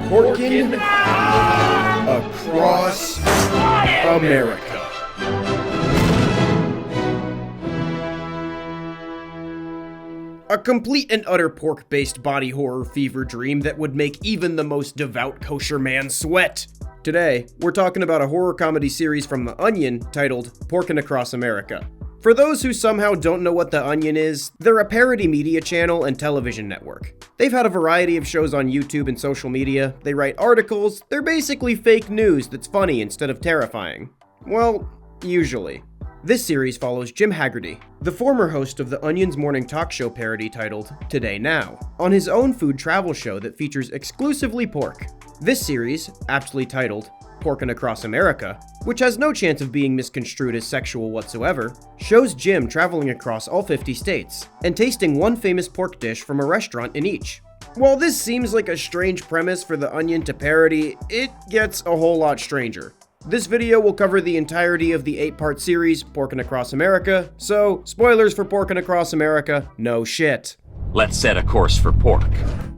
PORKIN across America. A complete and utter pork-based body horror fever dream that would make even the most devout kosher man sweat. Today, we're talking about a horror comedy series from The Onion titled PORKIN Across America. For those who somehow don't know what The Onion is, they're a parody media channel and television network. They've had a variety of shows on YouTube and social media, they write articles, they're basically fake news that's funny instead of terrifying. Well, usually. This series follows Jim Haggerty, the former host of The Onion's morning talk show parody titled Today Now, on his own food travel show that features exclusively pork. This series, aptly titled PORKIN Across America, which has no chance of being misconstrued as sexual whatsoever, shows Jim traveling across all 50 states and tasting one famous pork dish from a restaurant in each. While this seems like a strange premise for The Onion to parody, it gets a whole lot stranger. This video will cover the entirety of the 8-part series, PORKIN Across America, so spoilers for PORKIN Across America, no shit. Let's set a course for pork.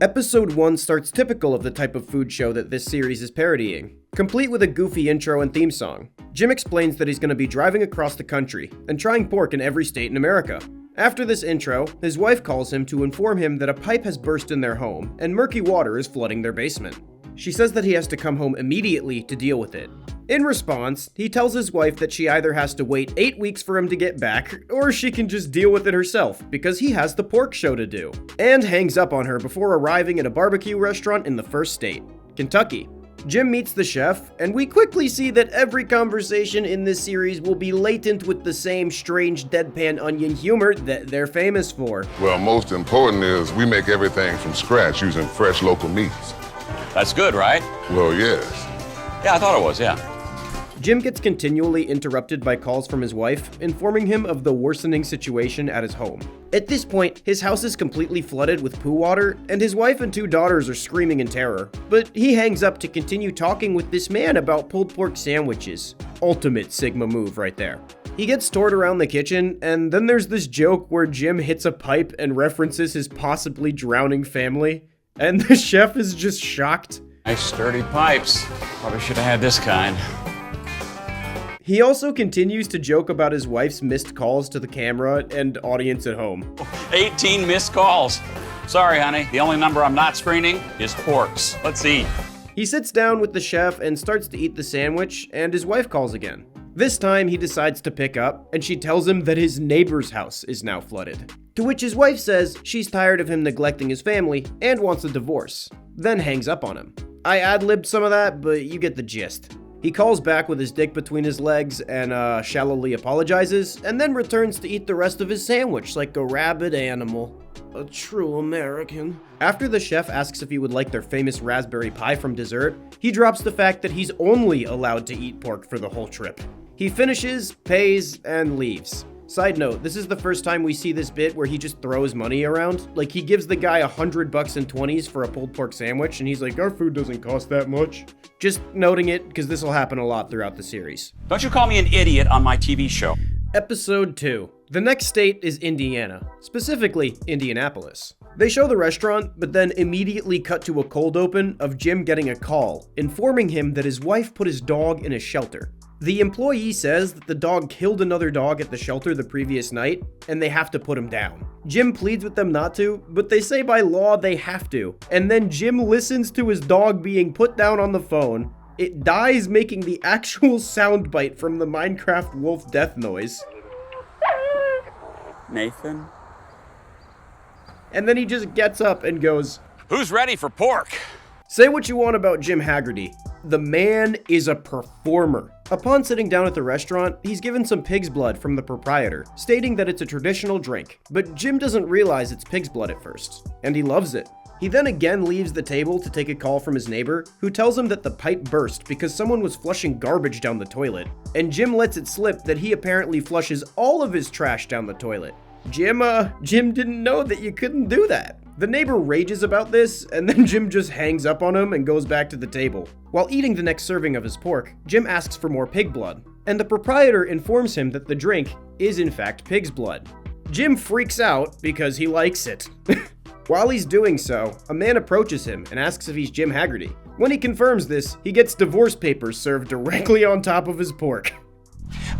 Episode 1 starts typical of the type of food show that this series is parodying, complete with a goofy intro and theme song. Jim explains that he's going to be driving across the country and trying pork in every state in America. After this intro, his wife calls him to inform him that a pipe has burst in their home and murky water is flooding their basement. She says that he has to come home immediately to deal with it. In response, he tells his wife that she either has to wait 8 weeks for him to get back, or she can just deal with it herself, because he has the pork show to do, and hangs up on her before arriving at a barbecue restaurant in the first state, Kentucky. Jim meets the chef, and we quickly see that every conversation in this series will be latent with the same strange deadpan onion humor that they're famous for. Well, most important is we make everything from scratch using fresh local meats. That's good, right? Well, yes. Yeah, I thought it was, yeah. Jim gets continually interrupted by calls from his wife, informing him of the worsening situation at his home. At this point, his house is completely flooded with poo water, and his wife and 2 daughters are screaming in terror. But he hangs up to continue talking with this man about pulled pork sandwiches. Ultimate Sigma move right there. He gets toured around the kitchen, and then there's this joke where Jim hits a pipe and references his possibly drowning family, and the chef is just shocked. Nice sturdy pipes. Probably should have had this kind. He also continues to joke about his wife's missed calls to the camera and audience at home. 18 missed calls. Sorry, honey. The only number I'm not screening is porks. Let's eat. He sits down with the chef and starts to eat the sandwich, and his wife calls again. This time, he decides to pick up, and she tells him that his neighbor's house is now flooded. To which his wife says she's tired of him neglecting his family and wants a divorce, then hangs up on him. I ad-libbed some of that, but you get the gist. He calls back with his dick between his legs and shallowly apologizes, and then returns to eat the rest of his sandwich like a rabid animal. A true American. After the chef asks if he would like their famous raspberry pie from dessert, he drops the fact that he's only allowed to eat pork for the whole trip. He finishes, pays, and leaves. Side note, this is the first time we see this bit where he just throws money around. Like, he gives the guy $100 in 20s for a pulled pork sandwich, and he's like, our food doesn't cost that much. Just noting it, because this will happen a lot throughout the series. Don't you call me an idiot on my TV show. Episode 2. The next state is Indiana, specifically Indianapolis. They show the restaurant, but then immediately cut to a cold open of Jim getting a call, informing him that his wife put his dog in a shelter. The employee says that the dog killed another dog at the shelter the previous night, and they have to put him down. Jim pleads with them not to, but they say by law they have to. And then Jim listens to his dog being put down on the phone. It dies, making the actual soundbite from the Minecraft wolf death noise. Nathan? And then he just gets up and goes, Who's ready for pork? Say what you want about Jim Haggerty. The man is a performer. Upon sitting down at the restaurant, he's given some pig's blood from the proprietor, stating that it's a traditional drink, but Jim doesn't realize it's pig's blood at first, and he loves it. He then again leaves the table to take a call from his neighbor, who tells him that the pipe burst because someone was flushing garbage down the toilet, and Jim lets it slip that he apparently flushes all of his trash down the toilet. Jim didn't know that you couldn't do that. The neighbor rages about this, and then Jim just hangs up on him and goes back to the table. While eating the next serving of his pork, Jim asks for more pig blood, and the proprietor informs him that the drink is in fact pig's blood. Jim freaks out because he likes it. While he's doing so, a man approaches him and asks if he's Jim Haggerty. When he confirms this, he gets divorce papers served directly on top of his pork.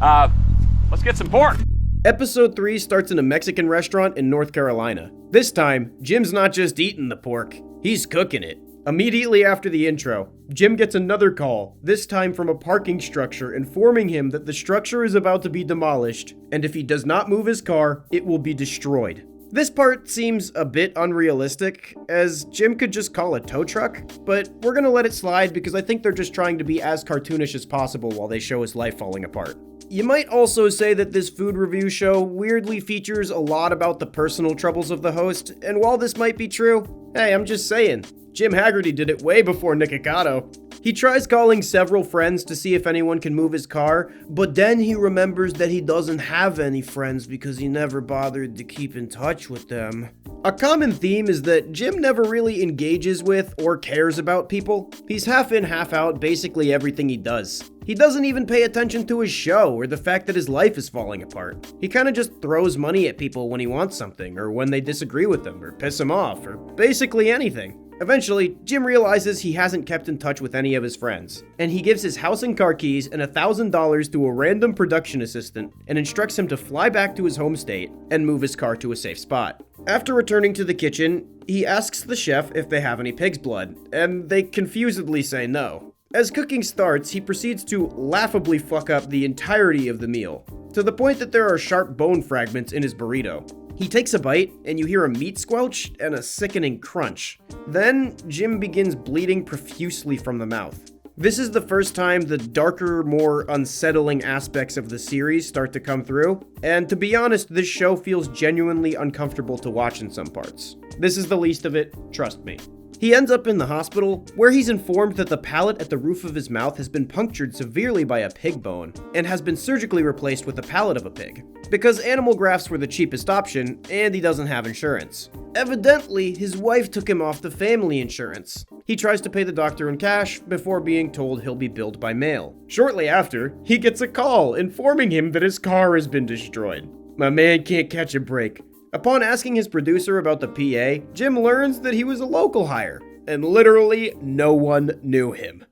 Let's get some pork. Episode 3 starts in a Mexican restaurant in North Carolina. This time, Jim's not just eating the pork, he's cooking it. Immediately after the intro, Jim gets another call, this time from a parking structure, informing him that the structure is about to be demolished, and if he does not move his car, it will be destroyed. This part seems a bit unrealistic, as Jim could just call a tow truck, but we're gonna let it slide because I think they're just trying to be as cartoonish as possible while they show his life falling apart. You might also say that this food review show weirdly features a lot about the personal troubles of the host, and while this might be true, hey, I'm just saying, Jim Haggerty did it way before Nikocado. He tries calling several friends to see if anyone can move his car, but then he remembers that he doesn't have any friends because he never bothered to keep in touch with them. A common theme is that Jim never really engages with or cares about people. He's half in, half out basically everything he does. He doesn't even pay attention to his show or the fact that his life is falling apart. He kinda just throws money at people when he wants something, or when they disagree with him, or piss him off, or basically anything. Eventually, Jim realizes he hasn't kept in touch with any of his friends, and he gives his house and car keys and $1,000 to a random production assistant and instructs him to fly back to his home state and move his car to a safe spot. After returning to the kitchen, he asks the chef if they have any pig's blood, and they confusedly say no. As cooking starts, he proceeds to laughably fuck up the entirety of the meal, to the point that there are sharp bone fragments in his burrito. He takes a bite, and you hear a meat squelch and a sickening crunch. Then, Jim begins bleeding profusely from the mouth. This is the first time the darker, more unsettling aspects of the series start to come through, and to be honest, this show feels genuinely uncomfortable to watch in some parts. This is the least of it, trust me. He ends up in the hospital, where he's informed that the palate at the roof of his mouth has been punctured severely by a pig bone, and has been surgically replaced with the palate of a pig, because animal grafts were the cheapest option, and he doesn't have insurance. Evidently, his wife took him off the family insurance. He tries to pay the doctor in cash, before being told he'll be billed by mail. Shortly after, he gets a call informing him that his car has been destroyed. My man can't catch a break. Upon asking his producer about the PA, Jim learns that he was a local hire, and literally no one knew him.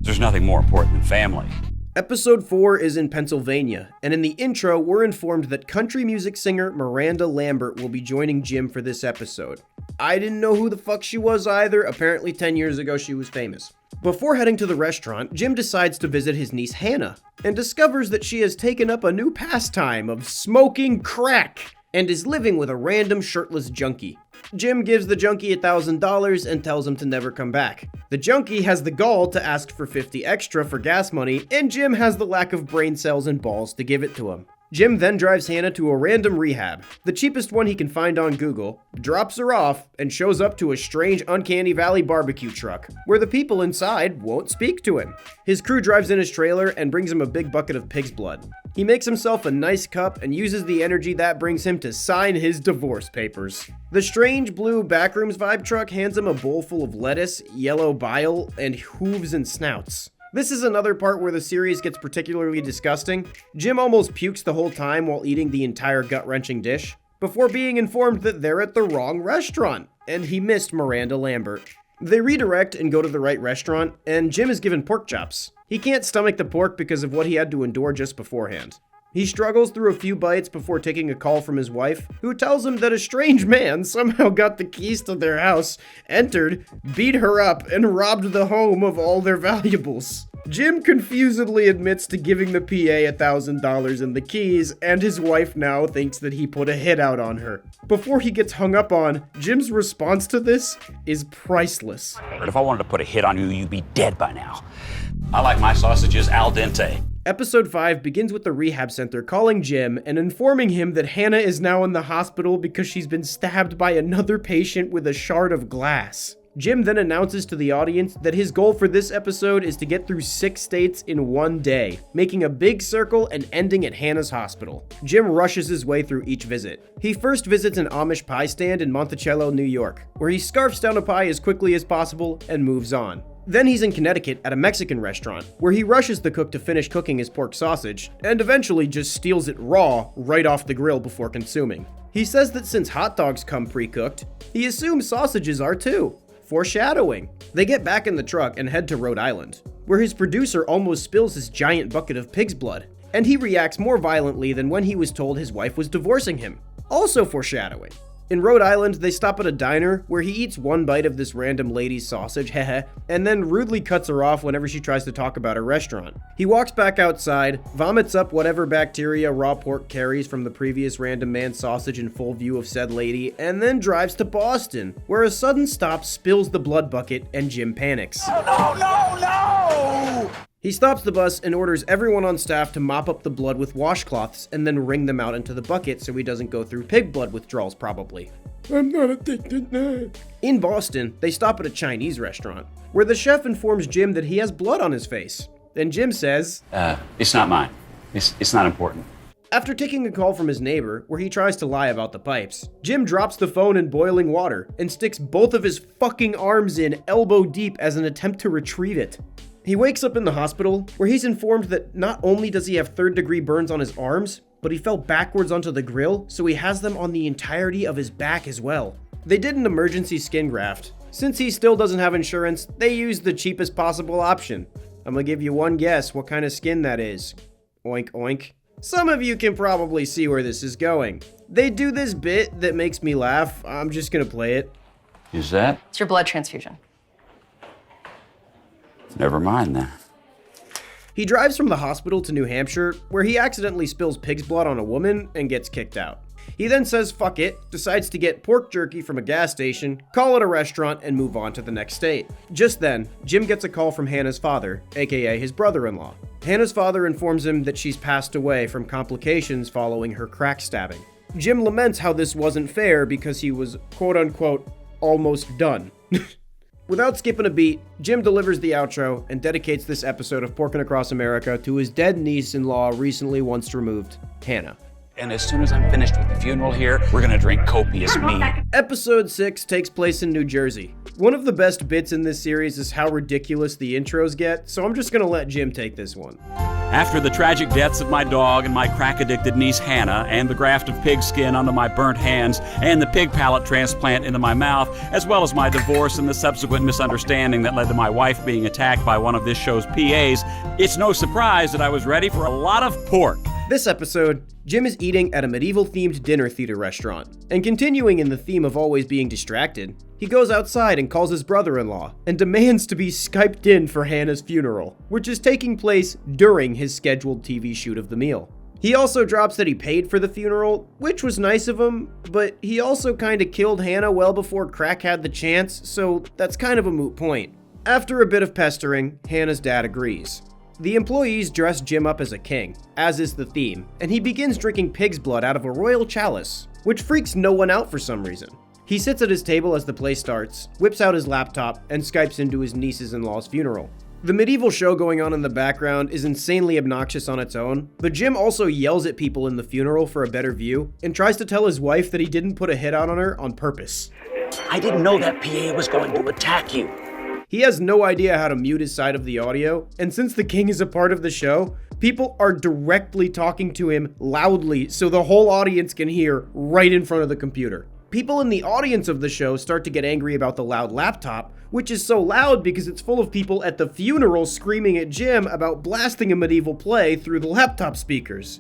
There's nothing more important than family. Episode 4 is in Pennsylvania, and in the intro, we're informed that country music singer Miranda Lambert will be joining Jim for this episode. I didn't know who the fuck she was either. Apparently 10 years ago she was famous. Before heading to the restaurant, Jim decides to visit his niece Hannah, and discovers that she has taken up a new pastime of smoking crack, and is living with a random shirtless junkie. Jim gives the junkie $1,000 and tells him to never come back. The junkie has the gall to ask for $50 extra for gas money, and Jim has the lack of brain cells and balls to give it to him. Jim then drives Hannah to a random rehab, the cheapest one he can find on Google, drops her off, and shows up to a strange Uncanny Valley barbecue truck, where the people inside won't speak to him. His crew drives in his trailer and brings him a big bucket of pig's blood. He makes himself a nice cup and uses the energy that brings him to sign his divorce papers. The strange blue Backrooms vibe truck hands him a bowl full of lettuce, yellow bile, and hooves and snouts. This is another part where the series gets particularly disgusting. Jim almost pukes the whole time while eating the entire gut-wrenching dish, before being informed that they're at the wrong restaurant, and he missed Miranda Lambert. They redirect and go to the right restaurant, and Jim is given pork chops. He can't stomach the pork because of what he had to endure just beforehand. He struggles through a few bites before taking a call from his wife, who tells him that a strange man somehow got the keys to their house, entered, beat her up, and robbed the home of all their valuables. Jim confusedly admits to giving the PA $1,000 and the keys, and his wife now thinks that he put a hit out on her. Before he gets hung up on, Jim's response to this is priceless. But if I wanted to put a hit on you, you'd be dead by now. I like my sausages al dente. Episode 5 begins with the rehab center calling Jim and informing him that Hannah is now in the hospital because she's been stabbed by another patient with a shard of glass. Jim then announces to the audience that his goal for this episode is to get through 6 states in one day, making a big circle and ending at Hannah's hospital. Jim rushes his way through each visit. He first visits an Amish pie stand in Monticello, New York, where he scarfs down a pie as quickly as possible and moves on. Then he's in Connecticut at a Mexican restaurant, where he rushes the cook to finish cooking his pork sausage, and eventually just steals it raw right off the grill before consuming. He says that since hot dogs come pre-cooked, he assumes sausages are too. Foreshadowing. They get back in the truck and head to Rhode Island, where his producer almost spills his giant bucket of pig's blood, and he reacts more violently than when he was told his wife was divorcing him. Also foreshadowing. In Rhode Island, they stop at a diner where he eats one bite of this random lady's sausage, and then rudely cuts her off whenever she tries to talk about her restaurant. He walks back outside, vomits up whatever bacteria raw pork carries from the previous random man's sausage in full view of said lady, and then drives to Boston, where a sudden stop spills the blood bucket and Jim panics. No! He stops the bus and orders everyone on staff to mop up the blood with washcloths and then wring them out into the bucket so he doesn't go through pig blood withdrawals probably. I'm not addicted now. In Boston, they stop at a Chinese restaurant, where the chef informs Jim that he has blood on his face. Then Jim says, It's not mine. It's not important. After taking a call from his neighbor, where he tries to lie about the pipes, Jim drops the phone in boiling water and sticks both of his fucking arms in elbow deep as an attempt to retrieve it. He wakes up in the hospital, where he's informed that not only does he have third-degree burns on his arms, but he fell backwards onto the grill, so he has them on the entirety of his back as well. They did an emergency skin graft. Since he still doesn't have insurance, they used the cheapest possible option. I'm gonna give you one guess what kind of skin that is. Oink oink. Some of you can probably see where this is going. They do this bit that makes me laugh. I'm just gonna play it. Is that? It's your blood transfusion. Never mind then. He drives from the hospital to New Hampshire, where he accidentally spills pig's blood on a woman and gets kicked out. He then says fuck it, decides to get pork jerky from a gas station, call it a restaurant, and move on to the next state. Just then, Jim gets a call from Hannah's father, aka his brother-in-law. Hannah's father informs him that she's passed away from complications following her crack stabbing. Jim laments how this wasn't fair because he was quote-unquote almost done. Without skipping a beat, Jim delivers the outro and dedicates this episode of Porkin' Across America to his dead niece-in-law recently once removed, Hannah. And as soon as I'm finished with the funeral here, we're gonna drink copious mead. Episode 6 takes place in New Jersey. One of the best bits in this series is how ridiculous the intros get, so I'm just gonna let Jim take this one. After the tragic deaths of my dog and my crack-addicted niece Hannah, and the graft of pig skin onto my burnt hands, and the pig palate transplant into my mouth, as well as my divorce and the subsequent misunderstanding that led to my wife being attacked by one of this show's PAs, it's no surprise that I was ready for a lot of pork. This episode, Jim is eating at a medieval-themed dinner theater restaurant, and continuing in the theme of always being distracted, he goes outside and calls his brother-in-law and demands to be Skyped in for Hannah's funeral, which is taking place during his scheduled TV shoot of the meal. He also drops that he paid for the funeral, which was nice of him, but he also kinda killed Hannah well before Crack had the chance, so that's kind of a moot point. After a bit of pestering, Hannah's dad agrees. The employees dress Jim up as a king, as is the theme, and he begins drinking pig's blood out of a royal chalice, which freaks no one out for some reason. He sits at his table as the play starts, whips out his laptop, and Skypes into his niece's-in-law's funeral. The medieval show going on in the background is insanely obnoxious on its own, but Jim also yells at people in the funeral for a better view, and tries to tell his wife that he didn't put a hit out on her on purpose. I didn't know that PA was going to attack you. He has no idea how to mute his side of the audio, and since the king is a part of the show, people are directly talking to him loudly so the whole audience can hear right in front of the computer. People in the audience of the show start to get angry about the loud laptop, which is so loud because it's full of people at the funeral screaming at Jim about blasting a medieval play through the laptop speakers.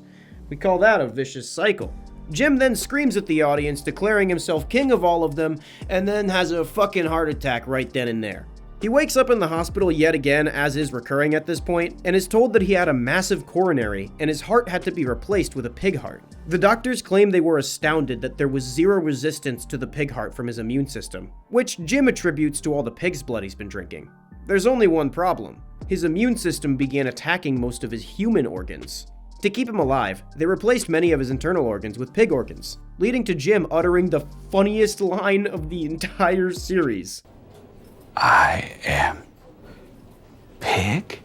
We call that a vicious cycle. Jim then screams at the audience, declaring himself king of all of them, and then has a fucking heart attack right then and there. He wakes up in the hospital yet again, as is recurring at this point, and is told that he had a massive coronary and his heart had to be replaced with a pig heart. The doctors claim they were astounded that there was zero resistance to the pig heart from his immune system, which Jim attributes to all the pig's blood he's been drinking. There's only one problem. His immune system began attacking most of his human organs. To keep him alive, they replaced many of his internal organs with pig organs, leading to Jim uttering the funniest line of the entire series. I am pig?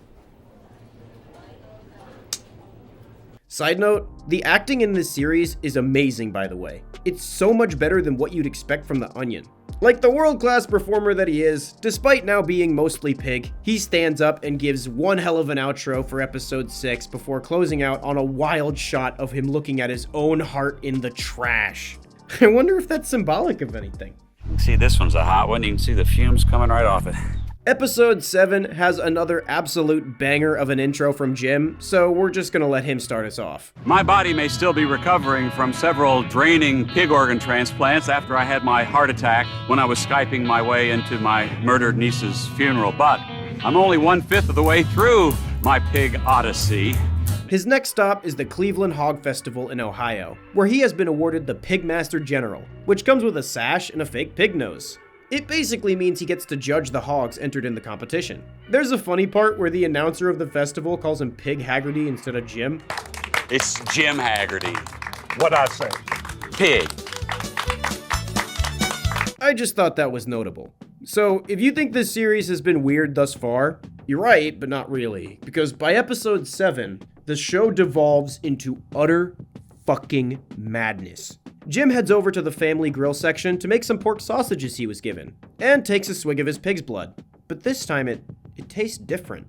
Side note, the acting in this series is amazing, by the way. It's so much better than what you'd expect from The Onion. Like the world-class performer that he is, despite now being mostly pig, he stands up and gives one hell of an outro for episode 6 before closing out on a wild shot of him looking at his own heart in the trash. I wonder if that's symbolic of anything. See, this one's a hot one. You can see the fumes coming right off it. Episode 7 has another absolute banger of an intro from Jim, so we're just gonna let him start us off. My body may still be recovering from several draining pig organ transplants after I had my heart attack when I was Skyping my way into my murdered niece's funeral, but I'm only 1/5 of the way through my pig odyssey. His next stop is the Cleveland Hog Festival in Ohio, where he has been awarded the Pigmaster General, which comes with a sash and a fake pig nose. It basically means he gets to judge the hogs entered in the competition. There's a funny part where the announcer of the festival calls him Pig Haggerty instead of Jim. It's Jim Haggerty. What'd I say? Pig. I just thought that was notable. So, if you think this series has been weird thus far, you're right, but not really. Because by episode 7, the show devolves into utter fucking madness. Jim heads over to the family grill section to make some pork sausages he was given, and takes a swig of his pig's blood. But this time it tastes different,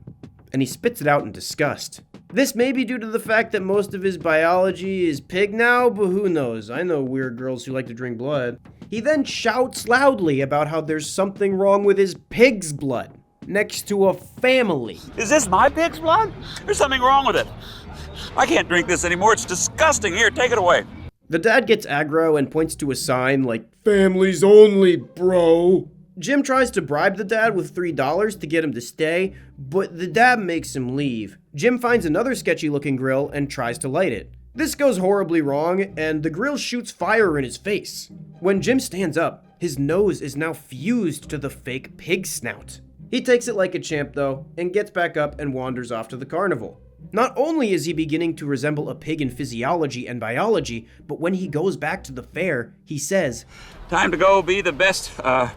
and he spits it out in disgust. This may be due to the fact that most of his biology is pig now, but who knows? I know weird girls who like to drink blood. He then shouts loudly about how there's something wrong with his pig's blood, next to a family. Is this my pig's blood? There's something wrong with it. I can't drink this anymore. It's disgusting. Here, take it away. The dad gets aggro and points to a sign like, "Families only, bro." Jim tries to bribe the dad with $3 to get him to stay, but the dad makes him leave. Jim finds another sketchy-looking grill and tries to light it. This goes horribly wrong, and the grill shoots fire in his face. When Jim stands up, his nose is now fused to the fake pig snout. He takes it like a champ, though, and gets back up and wanders off to the carnival. Not only is he beginning to resemble a pig in physiology and biology, but when he goes back to the fair, he says, Time to go be the best,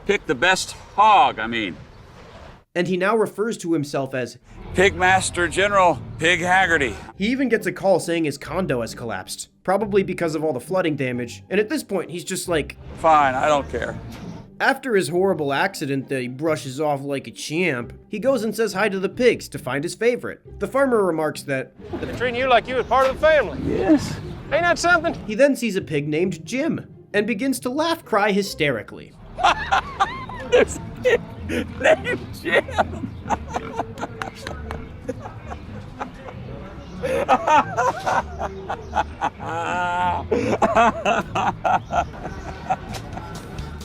pick the best hog, and he now refers to himself as Pigmaster General Pig Haggerty. He even gets a call saying his condo has collapsed, probably because of all the flooding damage, and at this point he's just like, Fine, I don't care. After his horrible accident that he brushes off like a champ, he goes and says hi to the pigs to find his favorite. The farmer remarks that They're treating you like you was part of the family. Yes. Ain't that something? he then sees a pig named Jim and begins to cry hysterically. There's a pig named Jim.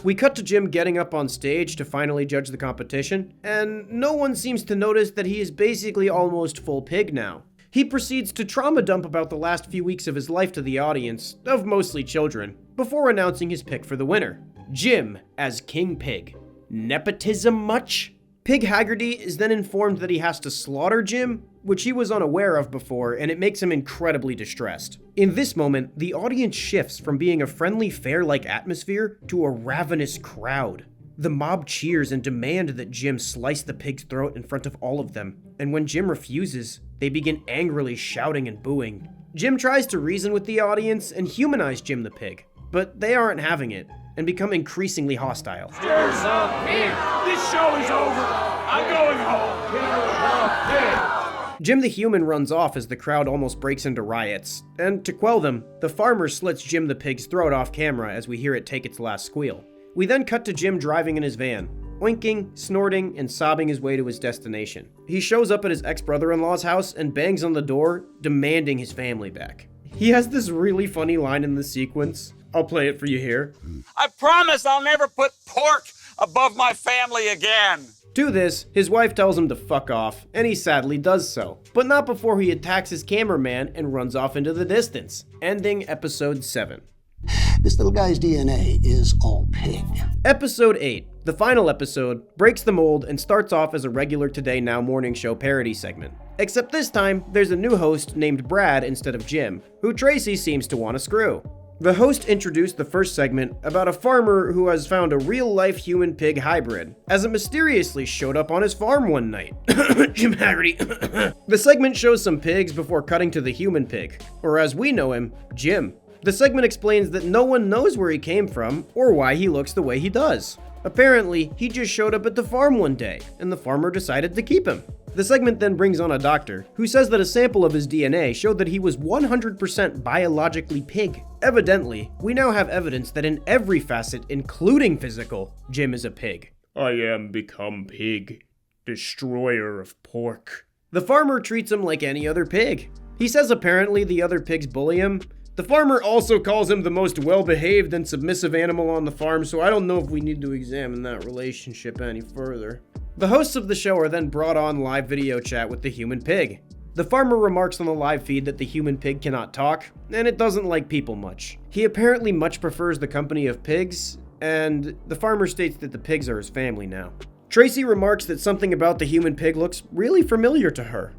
We cut to Jim getting up on stage to finally judge the competition, and no one seems to notice that he is basically almost full pig now. He proceeds to trauma dump about the last few weeks of his life to the audience, of mostly children, before announcing his pick for the winner, Jim as King Pig. Nepotism much? Pig Haggerty is then informed that he has to slaughter Jim, which he was unaware of before, and it makes him incredibly distressed. In this moment, the audience shifts from being a friendly fair-like atmosphere to a ravenous crowd. The mob cheers and demand that Jim slice the pig's throat in front of all of them, and when Jim refuses, they begin angrily shouting and booing. Jim tries to reason with the audience and humanize Jim the pig, but they aren't having it, and become increasingly hostile. This show is over. I'm going home. Jim the human runs off as the crowd almost breaks into riots, and to quell them, the farmer slits Jim the pig's throat off camera as we hear it take its last squeal. We then cut to Jim driving in his van, oinking, snorting, and sobbing his way to his destination. He shows up at his ex-brother-in-law's house and bangs on the door, demanding his family back. He has this really funny line in the sequence. I'll play it for you here. I promise I'll never put pork above my family again. To this, his wife tells him to fuck off, and he sadly does so, but not before he attacks his cameraman and runs off into the distance, ending episode 7. This little guy's DNA is all pig. Episode 8, the final episode, breaks the mold and starts off as a regular Today Now morning show parody segment. Except this time, there's a new host named Brad instead of Jim, who Tracy seems to want to screw. The host introduced the first segment about a farmer who has found a real-life human-pig hybrid, as it mysteriously showed up on his farm one night. Jim Haggerty. The segment shows some pigs before cutting to the human pig, or as we know him, Jim. The segment explains that no one knows where he came from or why he looks the way he does. Apparently, he just showed up at the farm one day, and the farmer decided to keep him. The segment then brings on a doctor, who says that a sample of his DNA showed that he was 100% biologically pig. Evidently, we now have evidence that in every facet, including physical, Jim is a pig. I am become pig, destroyer of pork. The farmer treats him like any other pig. He says apparently the other pigs bully him. The farmer also calls him the most well-behaved and submissive animal on the farm, so I don't know if we need to examine that relationship any further. The hosts of the show are then brought on live video chat with the human pig. The farmer remarks on the live feed that the human pig cannot talk, and it doesn't like people much. He apparently much prefers the company of pigs, and the farmer states that the pigs are his family now. Tracy remarks that something about the human pig looks really familiar to her.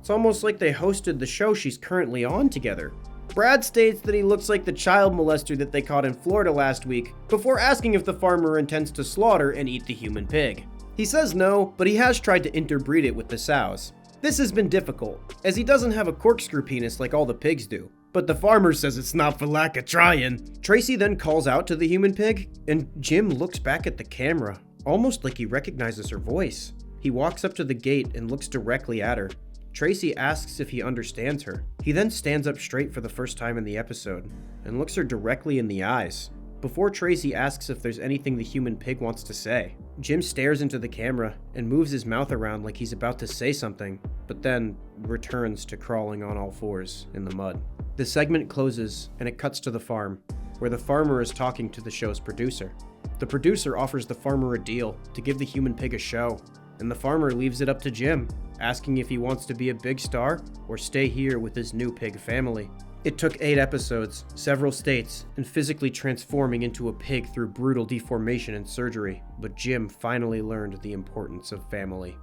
It's almost like they hosted the show she's currently on together. Brad states that he looks like the child molester that they caught in Florida last week, before asking if the farmer intends to slaughter and eat the human pig. He says no, but he has tried to interbreed it with the sows. This has been difficult, as he doesn't have a corkscrew penis like all the pigs do. But the farmer says it's not for lack of trying. Tracy then calls out to the human pig, and Jim looks back at the camera, almost like he recognizes her voice. He walks up to the gate and looks directly at her. Tracy asks if he understands her. He then stands up straight for the first time in the episode and looks her directly in the eyes. Before Tracy asks if there's anything the human pig wants to say, Jim stares into the camera and moves his mouth around like he's about to say something, but then returns to crawling on all fours in the mud. The segment closes and it cuts to the farm, where the farmer is talking to the show's producer. The producer offers the farmer a deal to give the human pig a show, and the farmer leaves it up to Jim, asking if he wants to be a big star or stay here with his new pig family. It took 8 episodes, several states, and physically transforming into a pig through brutal deformation and surgery, but Jim finally learned the importance of family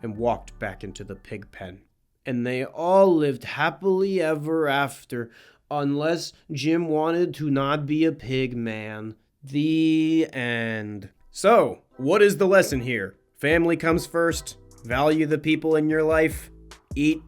and walked back into the pig pen. And they all lived happily ever after, unless Jim wanted to not be a pig man. The end. So, what is the lesson here? Family comes first. Value the people in your life. Eat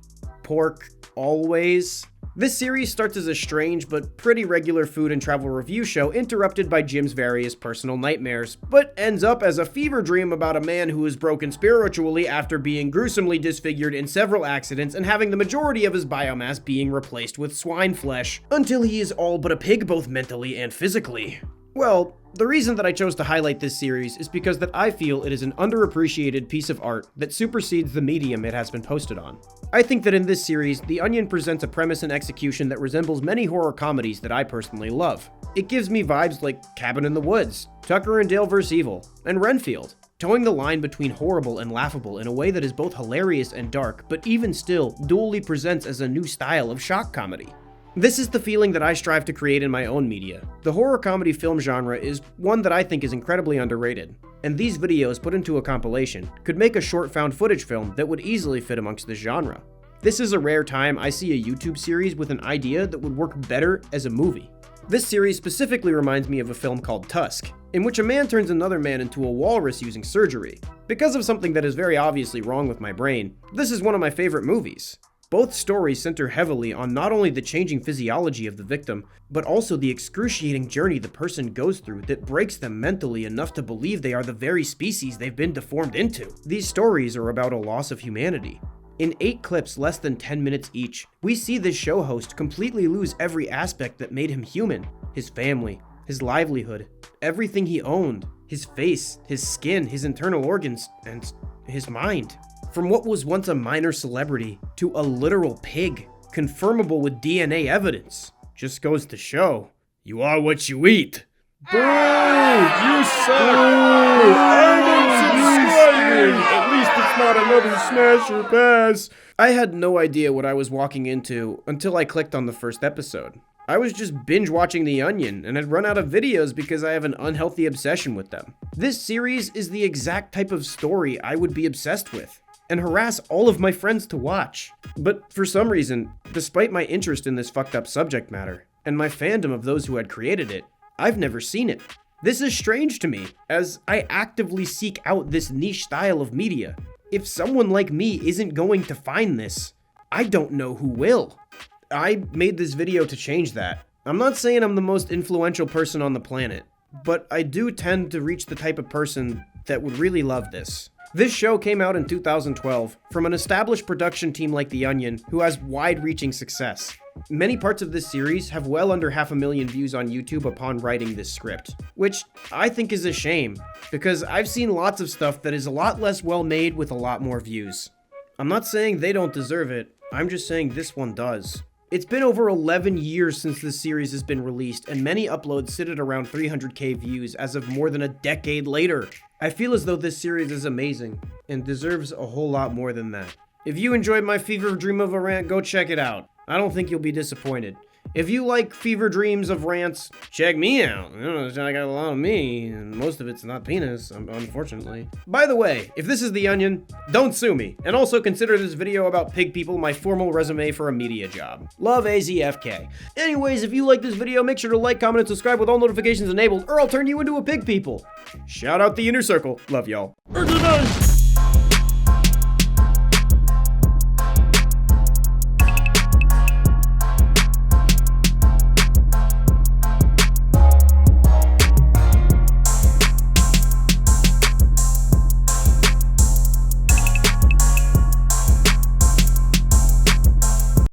pork always. This series starts as a strange but pretty regular food and travel review show interrupted by Jim's various personal nightmares, but ends up as a fever dream about a man who is broken spiritually after being gruesomely disfigured in several accidents and having the majority of his biomass being replaced with swine flesh, until he is all but a pig both mentally and physically. Well, the reason that I chose to highlight this series is because that I feel it is an underappreciated piece of art that supersedes the medium it has been posted on. I think that in this series, The Onion presents a premise and execution that resembles many horror comedies that I personally love. It gives me vibes like Cabin in the Woods, Tucker and Dale vs. Evil, and Renfield, towing the line between horrible and laughable in a way that is both hilarious and dark, but even still dually presents as a new style of shock comedy. This is the feeling that I strive to create in my own media. The horror comedy film genre is one that I think is incredibly underrated, and these videos put into a compilation could make a short found footage film that would easily fit amongst this genre. This is a rare time I see a YouTube series with an idea that would work better as a movie. This series specifically reminds me of a film called Tusk, in which a man turns another man into a walrus using surgery. Because of something that is very obviously wrong with my brain, this is one of my favorite movies. Both stories center heavily on not only the changing physiology of the victim, but also the excruciating journey the person goes through that breaks them mentally enough to believe they are the very species they've been deformed into. These stories are about a loss of humanity. In 8 clips less than 10 minutes each, we see this show host completely lose every aspect that made him human. His family, his livelihood, everything he owned, his face, his skin, his internal organs, and his mind. From what was once a minor celebrity to a literal pig, confirmable with DNA evidence. Just goes to show, you are what you eat. Boo! You suck! I'm unsubscribing! At least it's not another smash or pass. I had no idea what I was walking into until I clicked on the first episode. I was just binge watching The Onion and had run out of videos because I have an unhealthy obsession with them. This series is the exact type of story I would be obsessed with and harass all of my friends to watch. But for some reason, despite my interest in this fucked up subject matter, and my fandom of those who had created it, I've never seen it. This is strange to me, as I actively seek out this niche style of media. If someone like me isn't going to find this, I don't know who will. I made this video to change that. I'm not saying I'm the most influential person on the planet, but I do tend to reach the type of person that would really love this. This show came out in 2012 from an established production team like The Onion, who has wide-reaching success. Many parts of this series have well under 500,000 views on YouTube upon writing this script, which I think is a shame, because I've seen lots of stuff that is a lot less well made with a lot more views. I'm not saying they don't deserve it, I'm just saying this one does. It's been over 11 years since this series has been released, and many uploads sit at around 300k views as of more than a decade later. I feel as though this series is amazing, and deserves a whole lot more than that. If you enjoyed my fever dream of a rant, go check it out. I don't think you'll be disappointed. If you like fever dreams of rants, check me out. I got a lot of me, and most of it's not penis, unfortunately. By the way, if this is The Onion, don't sue me, and also consider this video about pig people my formal resume for a media job. Love, AzFk. Anyways, if you like this video, make sure to like, comment, and subscribe with all notifications enabled, or I'll turn you into a pig people. Shout out the inner circle. Love y'all.